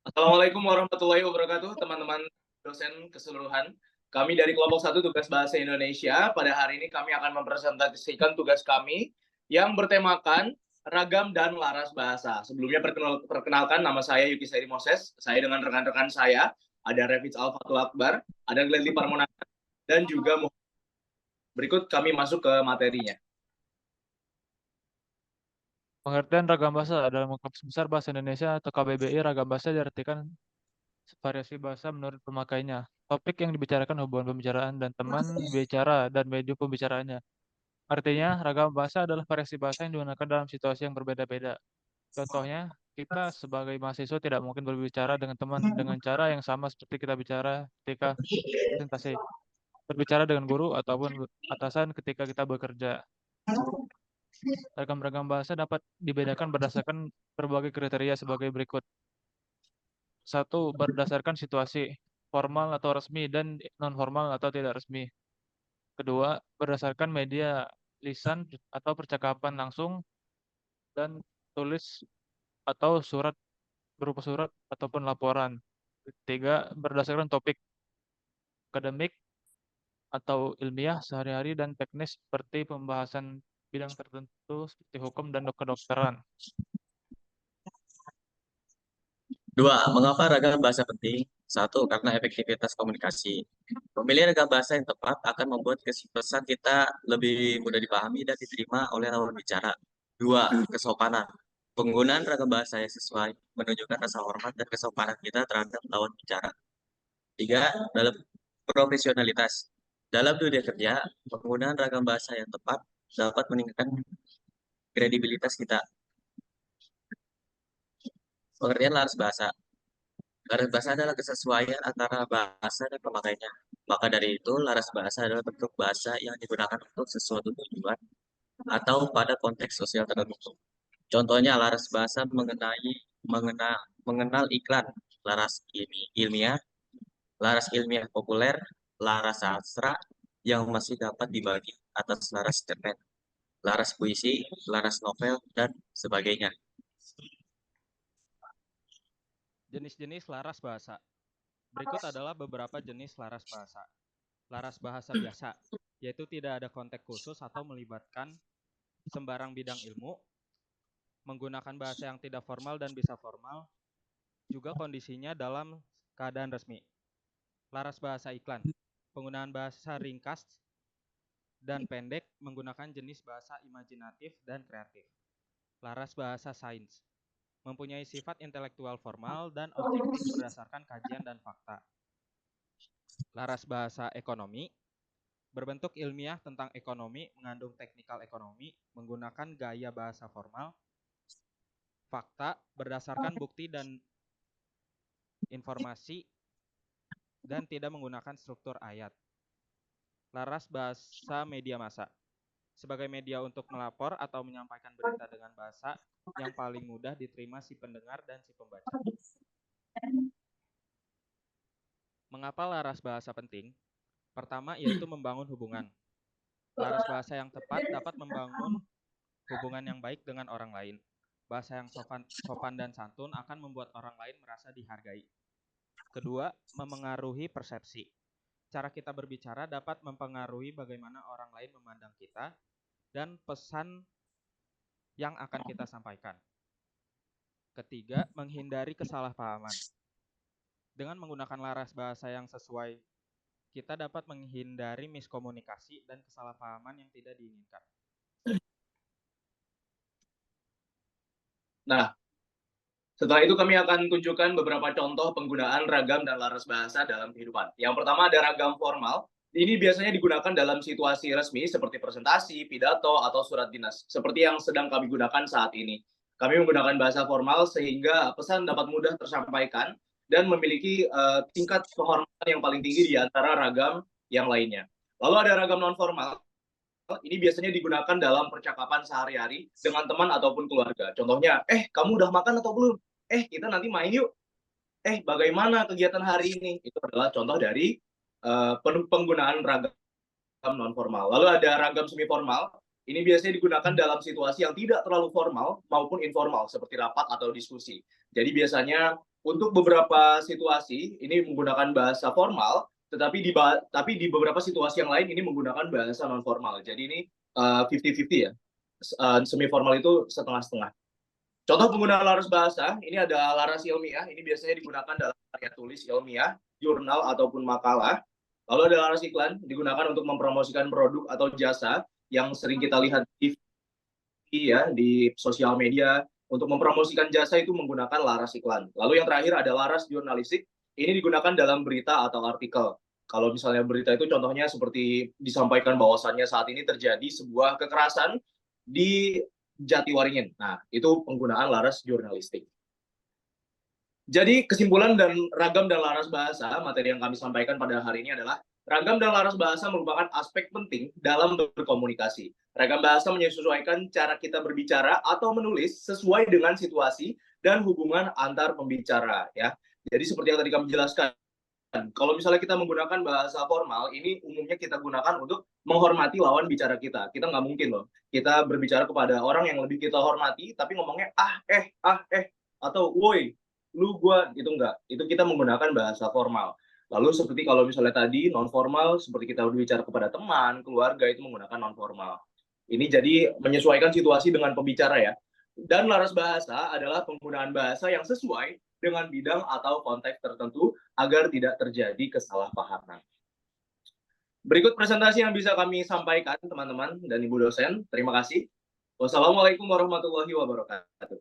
Assalamualaikum warahmatullahi wabarakatuh, teman-teman dosen keseluruhan. Kami dari kelompok 1 tugas bahasa Indonesia. Pada hari ini kami akan mempresentasikan tugas kami yang bertemakan ragam dan laras bahasa. Sebelumnya perkenalkan nama saya Yuki Sairi Moses. Saya dengan rekan-rekan saya ada Reviz Al-Fatul Akbar, ada Gladly Parmonata, dan juga berikut kami masuk ke materinya. Pengertian ragam bahasa dalam Kamus Besar Bahasa Indonesia atau KBBI, ragam bahasa diartikan variasi bahasa menurut pemakainya. Topik yang dibicarakan hubungan pembicaraan dan teman bicara dan medium pembicaraannya. Artinya, ragam bahasa adalah variasi bahasa yang digunakan dalam situasi yang berbeda-beda. Contohnya, kita sebagai mahasiswa tidak mungkin berbicara dengan teman dengan cara yang sama seperti kita bicara ketika presentasi, berbicara dengan guru ataupun atasan ketika kita bekerja. Ragam-ragam bahasa dapat dibedakan berdasarkan berbagai kriteria sebagai berikut. 1. Berdasarkan situasi, formal atau resmi dan non-formal atau tidak resmi. Kedua, berdasarkan media, lisan atau percakapan langsung dan tulis atau surat berupa surat ataupun laporan. Ketiga, berdasarkan topik, akademik atau ilmiah sehari-hari dan teknis seperti pembahasan bidang tertentu seperti hukum dan kedokteran. 2. Mengapa ragam bahasa penting? 1. Karena efektivitas komunikasi. Pemilihan ragam bahasa yang tepat akan membuat pesan kita lebih mudah dipahami dan diterima oleh lawan bicara. 2. Kesopanan. Penggunaan ragam bahasa yang sesuai menunjukkan rasa hormat dan kesopanan kita terhadap lawan bicara. 3. Dalam profesionalitas. Dalam dunia kerja, penggunaan ragam bahasa yang tepat dapat meningkatkan kredibilitas kita. Pengertian laras bahasa. Laras bahasa adalah kesesuaian antara bahasa dan pemakainya. Maka dari itu, laras bahasa adalah bentuk bahasa yang digunakan untuk sesuatu tujuan atau pada konteks sosial tertentu. Contohnya, laras bahasa mengenal iklan, laras ilmiah, laras ilmiah populer, laras sastra yang masih dapat dibagi atas laras cerpen, laras puisi, laras novel, dan sebagainya. Jenis-jenis laras bahasa. Berikut adalah beberapa jenis laras bahasa. Laras bahasa biasa, yaitu tidak ada konteks khusus atau melibatkan sembarang bidang ilmu, menggunakan bahasa yang tidak formal dan bisa formal, juga kondisinya dalam keadaan resmi. Laras bahasa iklan, penggunaan bahasa ringkas dan pendek menggunakan jenis bahasa imajinatif dan kreatif. Laras bahasa sains, mempunyai sifat intelektual formal dan objektif berdasarkan kajian dan fakta. Laras bahasa ekonomi, berbentuk ilmiah tentang ekonomi, mengandung teknikal ekonomi, menggunakan gaya bahasa formal. Fakta, berdasarkan bukti dan informasi, dan tidak menggunakan struktur ayat. Laras bahasa media massa, sebagai media untuk melapor atau menyampaikan berita dengan bahasa yang paling mudah diterima si pendengar dan si pembaca. Mengapa laras bahasa penting? Pertama, yaitu membangun hubungan. Laras bahasa yang tepat dapat membangun hubungan yang baik dengan orang lain. Bahasa yang sopan dan santun akan membuat orang lain merasa dihargai. Kedua, memengaruhi persepsi. Cara kita berbicara dapat mempengaruhi bagaimana orang lain memandang kita dan pesan yang akan kita sampaikan. Ketiga, menghindari kesalahpahaman. Dengan menggunakan laras bahasa yang sesuai, kita dapat menghindari miskomunikasi dan kesalahpahaman yang tidak diinginkan. Nah, setelah itu kami akan tunjukkan beberapa contoh penggunaan ragam dan laras bahasa dalam kehidupan. Yang pertama ada ragam formal. Ini biasanya digunakan dalam situasi resmi seperti presentasi, pidato, atau surat dinas. Seperti yang sedang kami gunakan saat ini. Kami menggunakan bahasa formal sehingga pesan dapat mudah tersampaikan dan memiliki tingkat kehormatan yang paling tinggi di antara ragam yang lainnya. Lalu ada ragam non-formal. Ini biasanya digunakan dalam percakapan sehari-hari dengan teman ataupun keluarga. Contohnya, kamu udah makan atau belum? Kita nanti main yuk. Bagaimana kegiatan hari ini? Itu adalah contoh dari penggunaan ragam non-formal. Lalu ada ragam semi-formal. Ini biasanya digunakan dalam situasi yang tidak terlalu formal maupun informal, seperti rapat atau diskusi. Jadi biasanya untuk beberapa situasi ini menggunakan bahasa formal, tapi di beberapa situasi yang lain ini menggunakan bahasa non formal. Jadi ini 50-50 ya. Semi formal itu setengah-setengah. Contoh penggunaan laras bahasa, ini ada laras ilmiah, ini biasanya digunakan dalam karya tulis ilmiah, jurnal ataupun makalah. Lalu ada laras iklan, digunakan untuk mempromosikan produk atau jasa yang sering kita lihat di ya, di sosial media. Untuk mempromosikan jasa itu menggunakan laras iklan. Lalu yang terakhir ada laras jurnalistik, ini digunakan dalam berita atau artikel. Kalau misalnya berita itu contohnya seperti disampaikan bahwasannya saat ini terjadi sebuah kekerasan di Jatiwaringin. Nah, itu penggunaan laras jurnalistik. Jadi kesimpulan dan ragam dan laras bahasa, materi yang kami sampaikan pada hari ini adalah ragam dan laras bahasa merupakan aspek penting dalam berkomunikasi. Ragam bahasa menyesuaikan cara kita berbicara atau menulis sesuai dengan situasi dan hubungan antar pembicara. Ya, jadi seperti yang tadi kami jelaskan, kalau misalnya kita menggunakan bahasa formal, ini umumnya kita gunakan untuk menghormati lawan bicara kita. Kita nggak mungkin loh, kita berbicara kepada orang yang lebih kita hormati, tapi ngomongnya atau woi, lu, gua, itu enggak. Itu kita menggunakan bahasa formal. Lalu seperti kalau misalnya tadi non formal, seperti kita berbicara kepada teman, keluarga, itu menggunakan non formal. Ini jadi menyesuaikan situasi dengan pembicara ya. Dan laras bahasa adalah penggunaan bahasa yang sesuai dengan bidang atau konteks tertentu agar tidak terjadi kesalahpahaman. Berikut presentasi yang bisa kami sampaikan teman-teman dan Ibu dosen. Terima kasih. Wassalamualaikum warahmatullahi wabarakatuh.